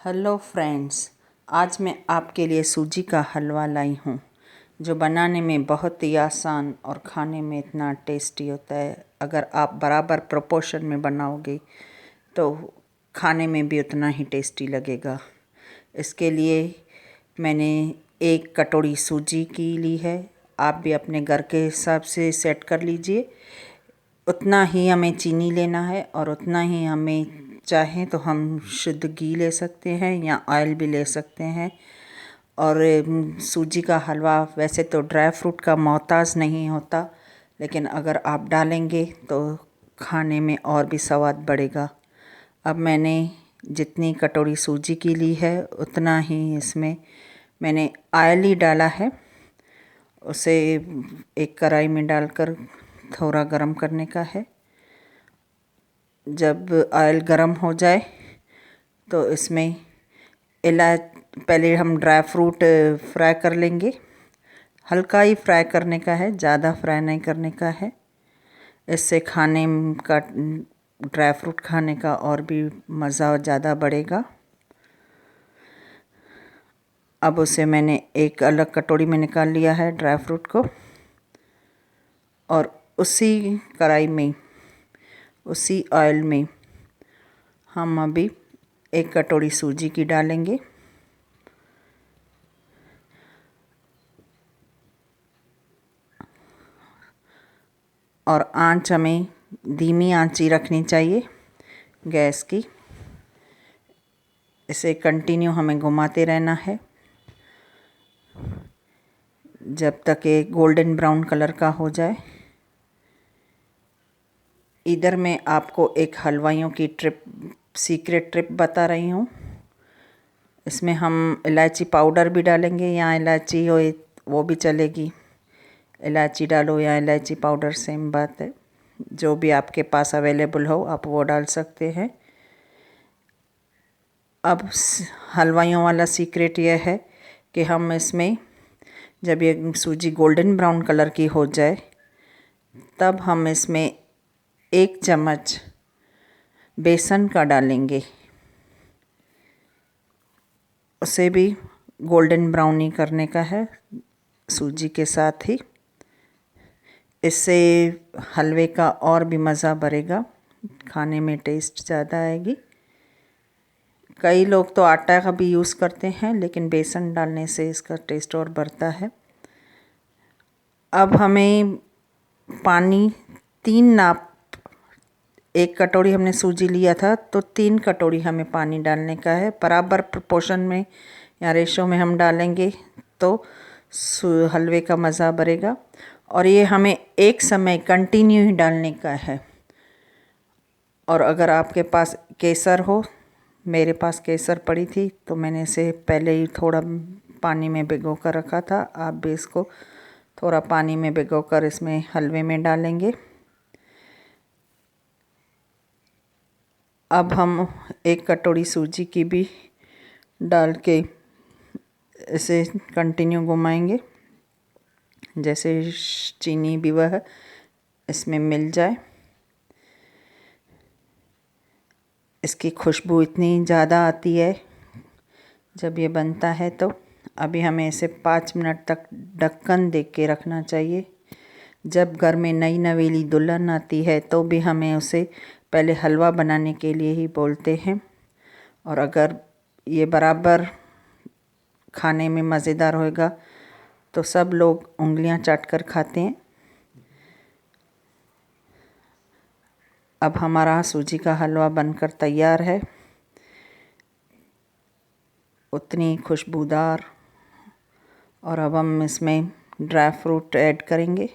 Hello friends, आज मैं आपके लिए सूजी का हलवा लाई हूँ जो बनाने में बहुत ही आसान और खाने में इतना टेस्टी होता है। अगर आप बराबर प्रोपोर्शन में बनाओगे तो खाने में भी उतना ही टेस्टी लगेगा। इसके लिए मैंने 1 कटोरी सूजी की ली है। आप भी अपने घर के हिसाब से सेट कर लीजिए। उतना ही हमें चीनी लेना है और उतना ही हमें चाहें तो हम शुद्ध घी ले सकते हैं या ऑयल भी ले सकते हैं। और सूजी का हलवा वैसे तो ड्राई फ्रूट का मोहताज नहीं होता, लेकिन अगर आप डालेंगे तो खाने में और भी स्वाद बढ़ेगा। अब मैंने जितनी कटोरी सूजी की ली है उतना ही इसमें मैंने ऑयल ही डाला है। उसे एक कढ़ाई में डालकर थोड़ा गरम करने का है। जब ऑयल गरम हो जाए तो इसमें पहले हम ड्राई फ्रूट फ्राई कर लेंगे। हल्का ही फ्राई करने का है, ज़्यादा फ्राई नहीं करने का है। इससे खाने का ड्राई फ्रूट खाने का और भी मज़ा ज़्यादा बढ़ेगा। अब उसे मैंने एक अलग कटोरी में निकाल लिया है ड्राई फ्रूट को, और उसी कढ़ाई में उसी ऑयल में हम अभी 1 कटोरी सूजी की डालेंगे। और आंच हमें धीमी आंच ही रखनी चाहिए गैस की। इसे कंटिन्यू हमें घुमाते रहना है जब तक ये गोल्डन ब्राउन कलर का हो जाए। इधर मैं आपको एक हलवाइयों की सीक्रेट ट्रिप बता रही हूँ। इसमें हम इलायची पाउडर भी डालेंगे, या इलायची हो वो भी चलेगी। इलायची डालो या इलायची पाउडर सेम बात है। जो भी आपके पास अवेलेबल हो आप वो डाल सकते हैं। अब हलवाइयों वाला सीक्रेट यह है कि हम इसमें जब ये सूजी गोल्डन ब्राउन कलर की हो जाए तब हम इसमें 1 चम्मच बेसन का डालेंगे। उसे भी गोल्डन ब्राउन ही करने का है सूजी के साथ ही। इससे हलवे का और भी मज़ा बढ़ेगा, खाने में टेस्ट ज़्यादा आएगी। कई लोग तो आटा का भी यूज़ करते हैं, लेकिन बेसन डालने से इसका टेस्ट और बढ़ता है। अब हमें पानी 3 नाप, 1 कटोरी हमने सूजी लिया था तो 3 कटोरी हमें पानी डालने का है। बराबर प्रोपोर्शन में या रेशो में हम डालेंगे तो हलवे का मज़ा बढ़ेगा। और ये हमें एक समय कंटिन्यू ही डालने का है। और अगर आपके पास केसर हो, मेरे पास केसर पड़ी थी तो मैंने इसे पहले ही थोड़ा पानी में भिगो कर रखा था। आप भी इसको थोड़ा पानी में भिगो कर इसमें हलवे में डालेंगे। अब हम 1 कटोरी सूजी की भी डाल के इसे कंटिन्यू घुमाएंगे, जैसे चीनी भी वह इसमें मिल जाए। इसकी खुशबू इतनी ज़्यादा आती है जब ये बनता है। तो अभी हमें इसे 5 मिनट तक ढक्कन दे के रखना चाहिए। जब घर में नई नवेली दुल्हन आती है तो भी हमें उसे पहले हलवा बनाने के लिए ही बोलते हैं। और अगर ये बराबर खाने में मज़ेदार होएगा तो सब लोग उंगलियां चाट कर खाते हैं। अब हमारा सूजी का हलवा बनकर तैयार है, उतनी खुशबूदार। और अब हम इसमें ड्राई फ्रूट ऐड करेंगे।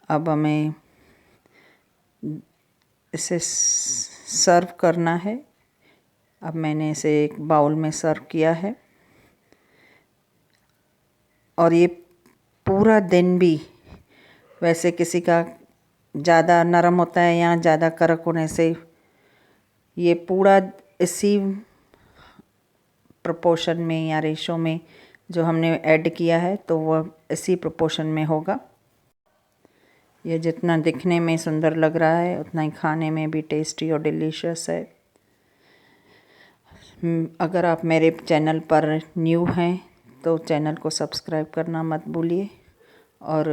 अब हमें इसे सर्व करना है। अब मैंने इसे एक बाउल में सर्व किया है। और ये पूरा दिन भी, वैसे किसी का ज़्यादा नरम होता है या ज़्यादा कड़क होने से, ये पूरा इसी प्रोपोर्शन में या रेशो में जो हमने ऐड किया है तो वह इसी प्रोपोर्शन में होगा। ये जितना दिखने में सुंदर लग रहा है उतना ही खाने में भी टेस्टी और डिलीशियस है। अगर आप मेरे चैनल पर न्यू हैं तो चैनल को सब्सक्राइब करना मत भूलिए और